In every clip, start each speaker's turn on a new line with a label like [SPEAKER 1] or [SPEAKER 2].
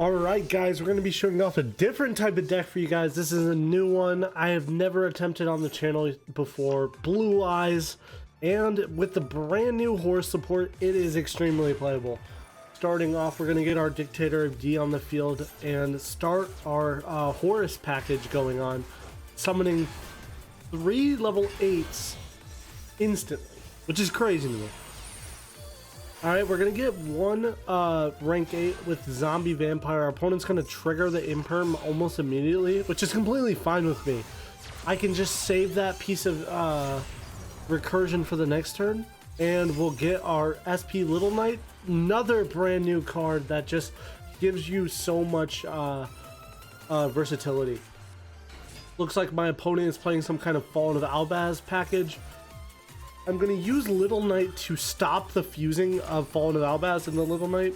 [SPEAKER 1] Alright guys, we're going to be showing off a different type of deck for you guys. This is a new one I have never attempted on the channel before. Blue Eyes, and with the brand new Horus support, it is extremely playable. Starting off, we're going to get our Dictator of D on the field and start our Horus package going on, summoning 3 level 8s instantly, which is crazy to me. Alright, we're going to get one rank 8 with Zombie Vampire. Our opponent's going to trigger the Imperm almost immediately, which is completely fine with me. I can just save that piece of recursion for the next turn, and we'll get our SP Little Knight, another brand new card that just gives you so much versatility. Looks like my opponent is playing some kind of Fallen of Albaz package. I'm going to use Little Knight to stop the fusing of Fallen of Albaz in the Little Knight.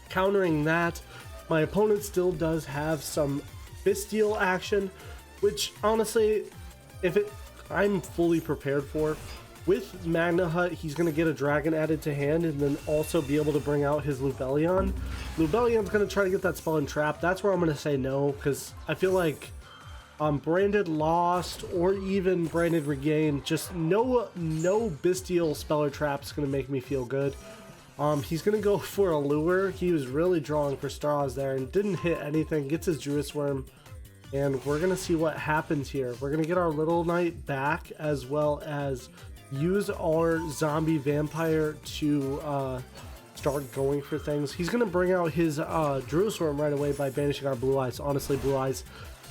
[SPEAKER 1] Countering that, my opponent still does have some Fisteel action, which honestly, I'm fully prepared for. With Magna Hut, he's going to get a dragon added to hand and then also be able to bring out his Lubellion. Lubellion's going to try to get that spell and trap. That's where I'm going to say no, because I feel like Branded Lost or even Branded Regain, just no Bestial spell or trap is going to make me feel good. He's going to go for a lure. He was really drawing for straws there and didn't hit anything. Gets his Judas Worm, and we're going to see what happens here. We're going to get our Little Knight back, as well as use our Zombie Vampire to start going for things. He's going to bring out his Judas Worm right away by banishing our Blue Eyes. Honestly, Blue Eyes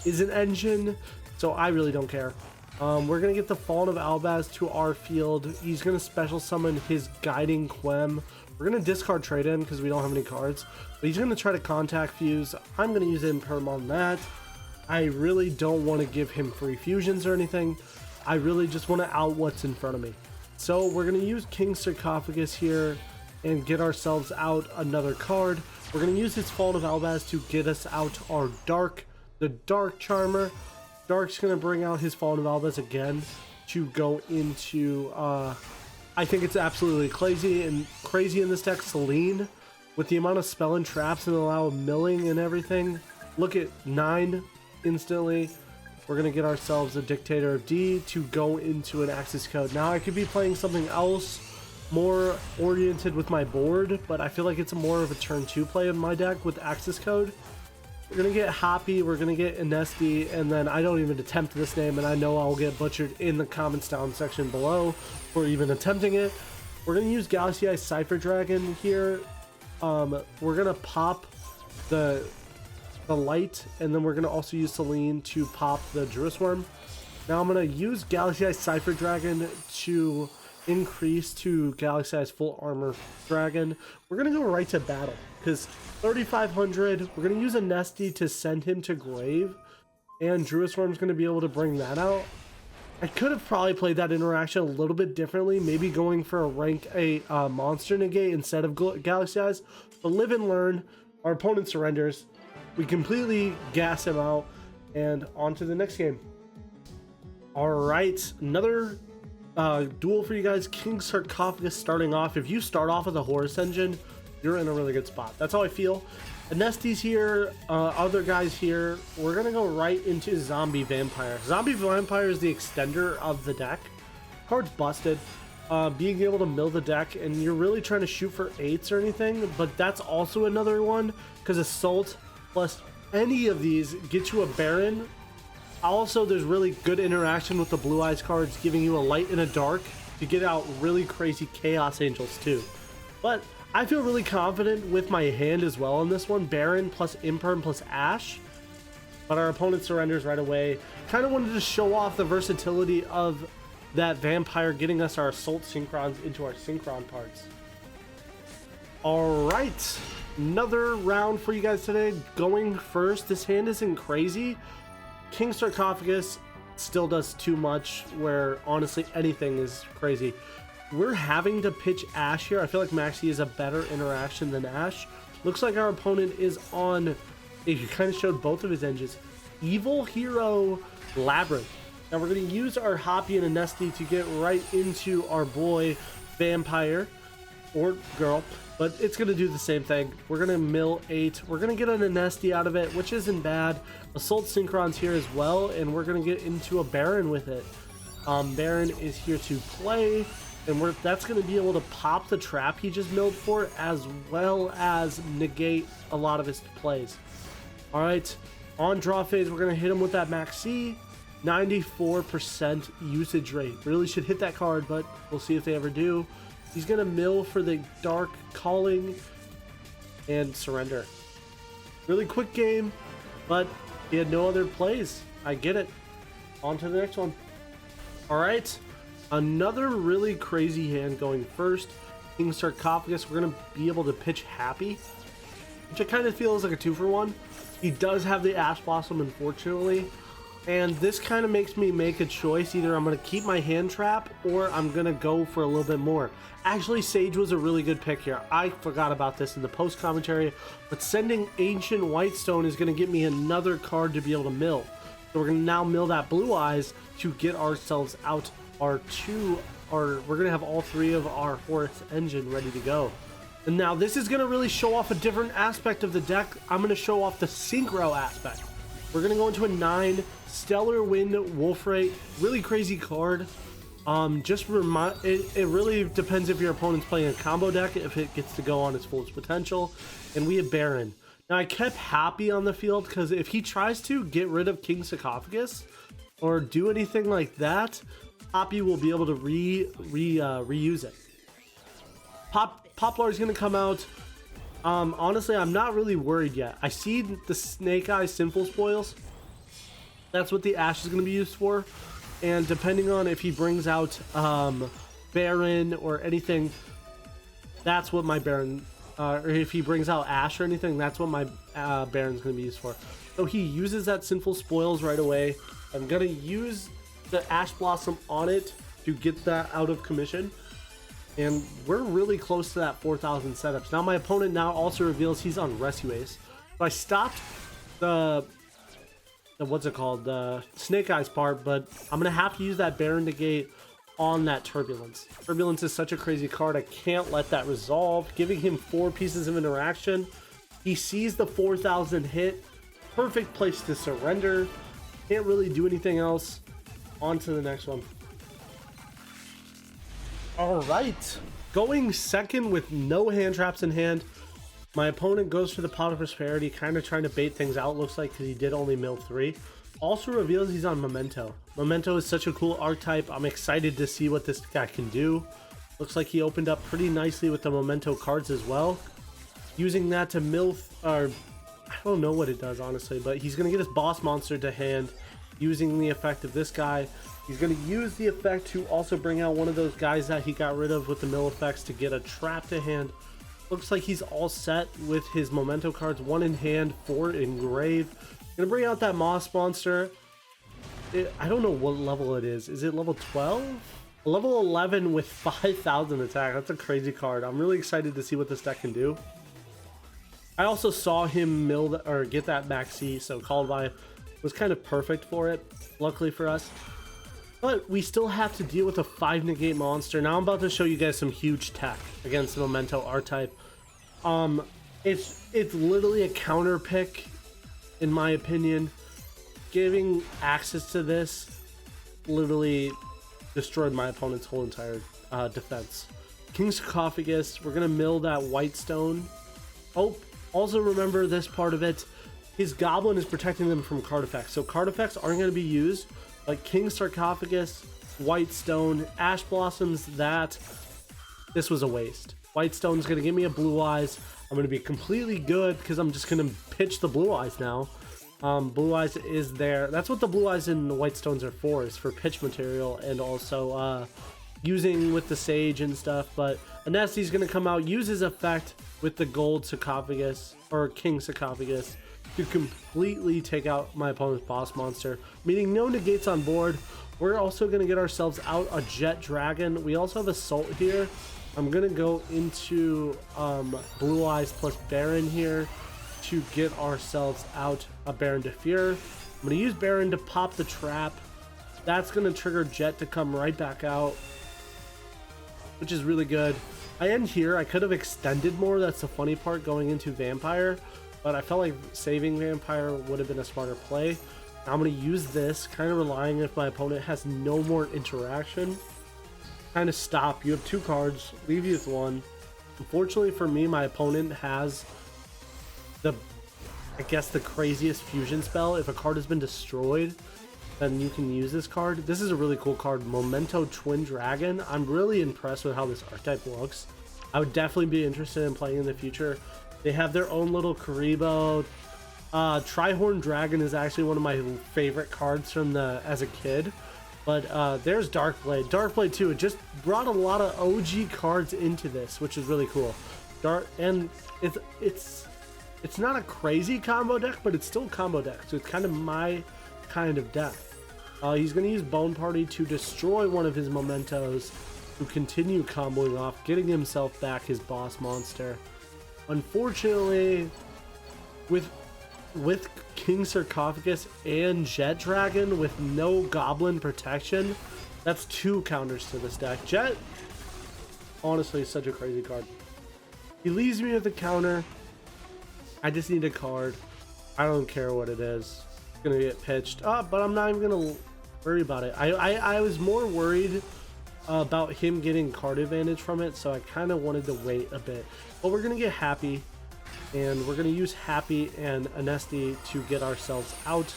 [SPEAKER 1] is an engine, so I really don't care. We're gonna get the Fallen of Albaz to our field. He's gonna special summon his Guiding Quem. We're gonna discard Trade In because we don't have any cards, but he's gonna try to Contact Fuse. I'm gonna use Imperm on that. I really don't want to give him free fusions or anything. I really just want to out what's in front of me. So we're gonna use King Sarcophagus here and get ourselves out another card. We're gonna use his Fallen of Albaz to get us out our the Dark Charmer. Dark's gonna bring out his Fallen of Albaz again to go into I think it's absolutely crazy in this deck. Selene, with the amount of spell and traps and allow milling and everything. Look at 9 instantly. We're gonna get ourselves a Dictator of D to go into an Axis Code. Now I could be playing something else more oriented with my board, but I feel like it's more of a turn 2 play in my deck with Axis Code. We're going to get Hoppy, we're going to get Inesti, and then I don't even attempt this name, and I know I'll get butchered in the comments down section below for even attempting it. We're going to use Galaxy Eye Cypher Dragon here. We're going to pop the light, and then we're going to also use Selene to pop the Judas Worm. Now I'm going to use Galaxy Eye Cypher Dragon to increase to Galaxy Eye's full armor dragon. We're gonna go right to battle because 3500. We're gonna use a Nesty to send him to grave, and Judas Worm's gonna be able to bring that out. I could have probably played that interaction a little bit differently, maybe going for a rank 8 monster negate instead of Galaxy Eyes, but live and learn. Our opponent surrenders, we completely gas him out, and on to the next game. All right, another duel for you guys. King Sarcophagus starting off. If you start off with a Horus engine, you're in a really good spot. That's how I feel. Inesti's here, other guys here. We're gonna go right into Zombie Vampire. Zombie Vampire is the extender of the deck. Card's busted. Being able to mill the deck, and you're really trying to shoot for 8s or anything, but that's also another one, because Assault plus any of these gets you a Baron. Also, there's really good interaction with the Blue Eyes cards, giving you a light and a dark to get out really crazy Chaos Angels too. But I feel really confident with my hand as well on this one. Baron plus Imperm plus Ash. But our opponent surrenders right away. Kind of wanted to show off the versatility of that Vampire, getting us our Assault Synchrons into our Synchron parts. Alright, another round for you guys today. Going first, this hand isn't crazy. King Sarcophagus still does too much, where honestly anything is crazy. We're having to pitch Ash here. I feel like Maxi is a better interaction than Ash. Looks like our opponent is on, he kind of showed both of his engines. Evil Hero Labyrinth. Now we're going to use our Hoppy and Inesti to get right into our boy Vampire, or girl, but it's going to do the same thing. We're going to mill 8. We're going to get an Anesti out of it, which isn't bad. Assault Synchron's here as well, and we're going to get into a Baron with it. Baron is here to play, and that's going to be able to pop the trap he just milled for, as well as negate a lot of his plays. All right, on draw phase, we're going to hit him with that Max C. 94% usage rate. Really should hit that card, but we'll see if they ever do. He's going to mill for the Dark Calling and surrender. Really quick game, but he had no other plays. I get it. On to the next one. All right, another really crazy hand going first. King Sarcophagus. We're going to be able to pitch Happy, which I kind of feel is like a 2-for-1. He does have the Ash Blossom, unfortunately. And this kind of makes me make a choice. Either I'm going to keep my hand trap or I'm going to go for a little bit more. Actually, Sage was a really good pick here. I forgot about this in the post commentary, but sending Ancient Whitestone is going to get me another card to be able to mill. So we're going to now mill that Blue Eyes to get ourselves out we're going to have all 3 of our Horus engine ready to go. And now this is going to really show off a different aspect of the deck. I'm going to show off the Synchro aspect. We're going to go into a 9 Stellar Wind Wolfrate. Really crazy card. It really depends if your opponent's playing a combo deck, if it gets to go on its fullest potential. And we have Baron. Now I kept Happy on the field because if he tries to get rid of King Sarcophagus or do anything like that, Happy will be able to reuse it. Poplar is going to come out. Honestly, I'm not really worried yet. I see the Snake Eyes Sinful Spoils. That's what the Ash is going to be used for. And depending on if he brings out Baron or anything, that's what my Baron, or if he brings out Ash or anything, that's what my Baron's going to be used for. So he uses that Sinful Spoils right away. I'm going to use the Ash Blossom on it to get that out of commission. And we're really close to that 4,000 setups. Now my opponent now also reveals he's on Rescue Ace. So I stopped the Snake Eyes part, but I'm going to have to use that Baron negate on that Turbulence. Turbulence is such a crazy card. I can't let that resolve. Giving him 4 pieces of interaction. He sees the 4,000 hit. Perfect place to surrender. Can't really do anything else. On to the next one. All right, going second with no hand traps in hand. My opponent goes for the Pot of Prosperity, kind of trying to bait things out, looks like, because he did only mill 3. Also reveals he's on Memento. Memento is such a cool archetype. I'm excited to see what this guy can do. Looks like he opened up pretty nicely with the Memento cards as well. Using that to mill, I don't know what it does, honestly, but he's going to get his boss monster to hand using the effect of this guy. He's going to use the effect to also bring out one of those guys that he got rid of with the mill effects to get a trap to hand. Looks like he's all set with his Memento cards, 1 in hand, 4 in grave. Going to bring out that Moss monster. I don't know what level it is. Is it level 12? Level 11 with 5,000 attack. That's a crazy card. I'm really excited to see what this deck can do. I also saw him get that Maxi, so Called By was kind of perfect for it, luckily for us. But we still have to deal with a 5 negate monster. Now I'm about to show you guys some huge tech against the Memento R-type. It's literally a counter pick, in my opinion. Giving access to this literally destroyed my opponent's whole entire defense. King Sarcophagus, we're going to mill that Whitestone. Oh, also remember this part of it. His Goblin is protecting them from card effects. So card effects aren't going to be used. Like King Sarcophagus, Whitestone, Ash Blossoms, this was a waste. Whitestone is going to give me a Blue Eyes. I'm going to be completely good because I'm just going to pitch the Blue Eyes now. Blue Eyes is there. That's what the Blue Eyes and the Whitestones are for, is for pitch material and also using with the Sage and stuff. But Anesti's going to come out, use his effect with the Gold Sarcophagus, or King Sarcophagus, to completely take out my opponent's boss monster, meaning no negates on board. We're also going to get ourselves out a Jet Dragon. We also have Assault here. I'm going to go into Blue Eyes plus Baron here to get ourselves out a Baron Defeater. I'm going to use Baron to pop the trap. That's going to trigger Jet to come right back out, which is really good. I end here. I could have extended more. That's the funny part going into Vampire, but I felt like saving Vampire would have been a smarter play. Now I'm going to use this, kind of relying if my opponent has no more interaction. Kind of stop. You have 2 cards, leave you with 1. Unfortunately for me, my opponent has the, I guess, the craziest fusion spell. If a card has been destroyed, then you can use this card. This is a really cool card, Memento Twin Dragon. I'm really impressed with how this archetype looks. I would definitely be interested in playing in the future. They have their own little Karibo. Trihorn Dragon is actually one of my favorite cards from as a kid. But there's Darkblade. Darkblade too. It just brought a lot of OG cards into this, which is really cool. And it's not a crazy combo deck, but it's still a combo deck. So it's kind of my kind of deck. He's going to use Bone Party to destroy one of his Mementos to continue comboing off, getting himself back his boss monster. Unfortunately, with King Sarcophagus and Jet Dragon with no Goblin protection, that's 2 counters to this deck. Jet, honestly, is such a crazy card. He leaves me with a counter. I just need a card. I don't care what it is. It's gonna get pitched. But I'm not even gonna worry about it. I was more worried about him getting card advantage from it, so I kind of wanted to wait a bit. But we're gonna get Happy, and we're gonna use Happy and Anesti to get ourselves out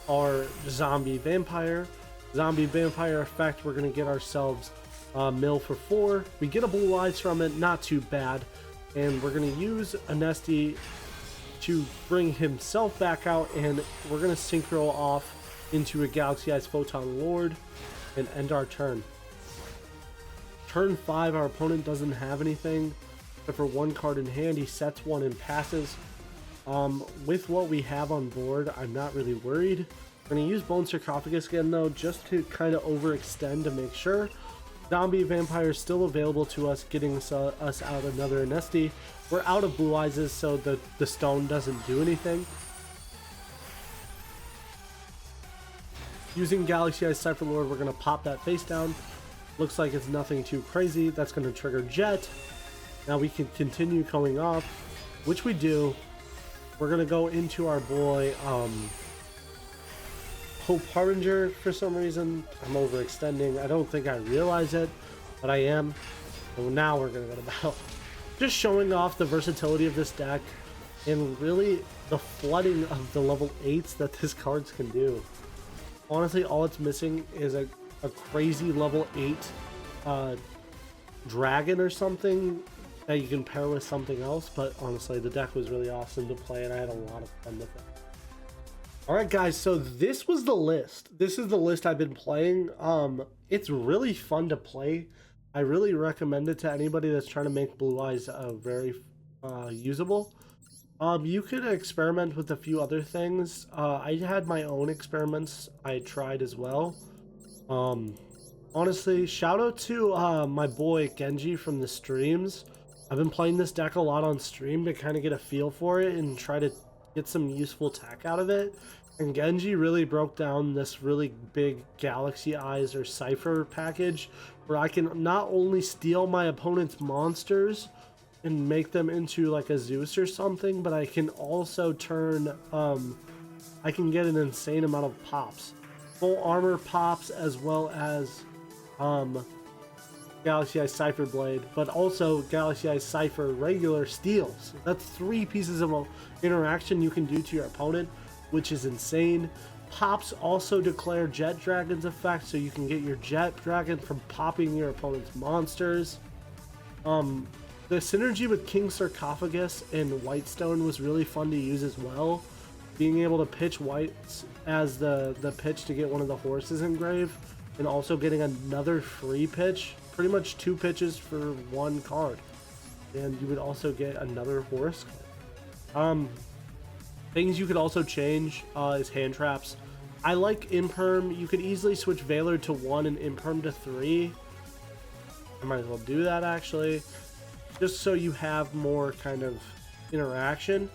[SPEAKER 1] our Zombie Vampire. Zombie Vampire effect, we're gonna get ourselves Mill for 4. We get a Blue Eyes from it, not too bad. And we're gonna use Anesti to bring himself back out, and we're gonna synchro off into a Galaxy Eyes Photon Lord and end our turn. Turn 5, our opponent doesn't have anything except for 1 card in hand. He sets 1 and passes. With what we have on board, I'm not really worried. We're gonna use Bone Sarcophagus again though, just to kind of overextend to make sure. Zombie Vampire is still available to us, getting us out another Anesti. We're out of Blue Eyes, so the stone doesn't do anything. Using Galaxy Eyes Cypher Lord, we're going to pop that face down. Looks like it's nothing too crazy. That's going to trigger Jet. Now we can continue going off, which we do. We're going to go into our boy Hope Harbinger for some reason. I'm overextending. I don't think I realize it, but I am. So now we're going to go to battle. Just showing off the versatility of this deck and really the flooding of the level 8s that this cards can do. Honestly, all it's missing is a crazy level 8 dragon or something that you can pair with something else, but honestly, the deck was really awesome to play and I had a lot of fun with it. Alright guys, so this was the list. This is the list I've been playing. It's really fun to play. I really recommend it to anybody that's trying to make Blue Eyes very usable. You could experiment with a few other things. I had my own experiments I tried as well. Honestly, shout out to my boy Genji from the streams. I've been playing this deck a lot on stream to kind of get a feel for it and try to get some useful tech out of it. And Genji really broke down this really big Galaxy Eyes or Cypher package where I can not only steal my opponent's monsters and make them into like a Zeus or something, but I can also turn, I can get an insane amount of pops. Full armor pops as well as Galaxy Eyes Cypher Blade, but also Galaxy Eyes Cypher regular steals. That's 3 pieces of interaction you can do to your opponent, which is insane. Pops also declare Jet Dragon's effect, so you can get your Jet Dragon from popping your opponent's monsters. The synergy with King Sarcophagus and Whitestone was really fun to use as well. Being able to pitch Whites as the pitch to get one of the horses engraved, and also getting another free pitch. Pretty much 2 pitches for 1 card. And you would also get another Horus card. Things you could also change is hand traps. I like Imperm. You could easily switch Valor to 1 and Imperm to 3. I might as well do that actually, just so you have more kind of interaction.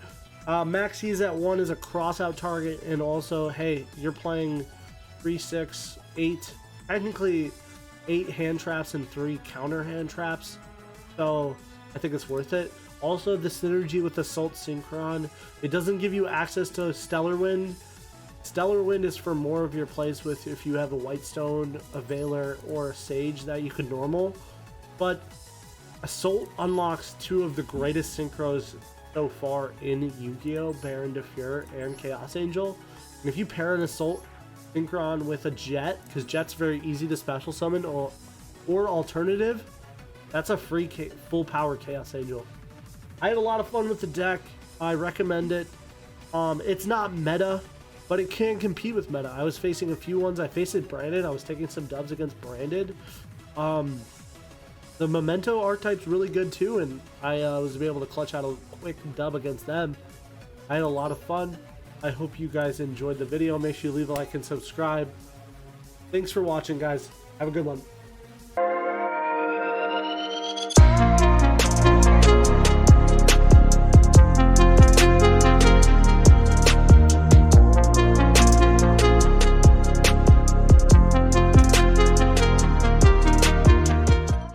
[SPEAKER 1] Maxis at 1 is a cross out target, and also, hey, you're playing 3, 6, 8, technically 8 hand traps and 3 counter hand traps. so I think it's worth it. Also, the synergy with Assault Synchron, it doesn't give you access to Stellar Wind. Stellar Wind is for more of your plays with if you have a Whitestone, a Veiler, or a Sage that you can normal. But Assault unlocks two of the greatest synchros so far in Yu-Gi-Oh! Baron de Fure and Chaos Angel. And if you pair an Assault Synchron with a Jet, because Jet's very easy to special summon, or alternative, that's a free full power Chaos Angel. I had a lot of fun with the deck. I recommend it. It's not meta, but it can compete with meta. I was facing a few ones. I faced it Branded. I was taking some dubs against Branded. The Memento archetype's really good too, and I was able to clutch out a quick dub against them. I had a lot of fun. I hope you guys enjoyed the video. Make sure you leave a like and subscribe. Thanks for watching, guys. Have a good one.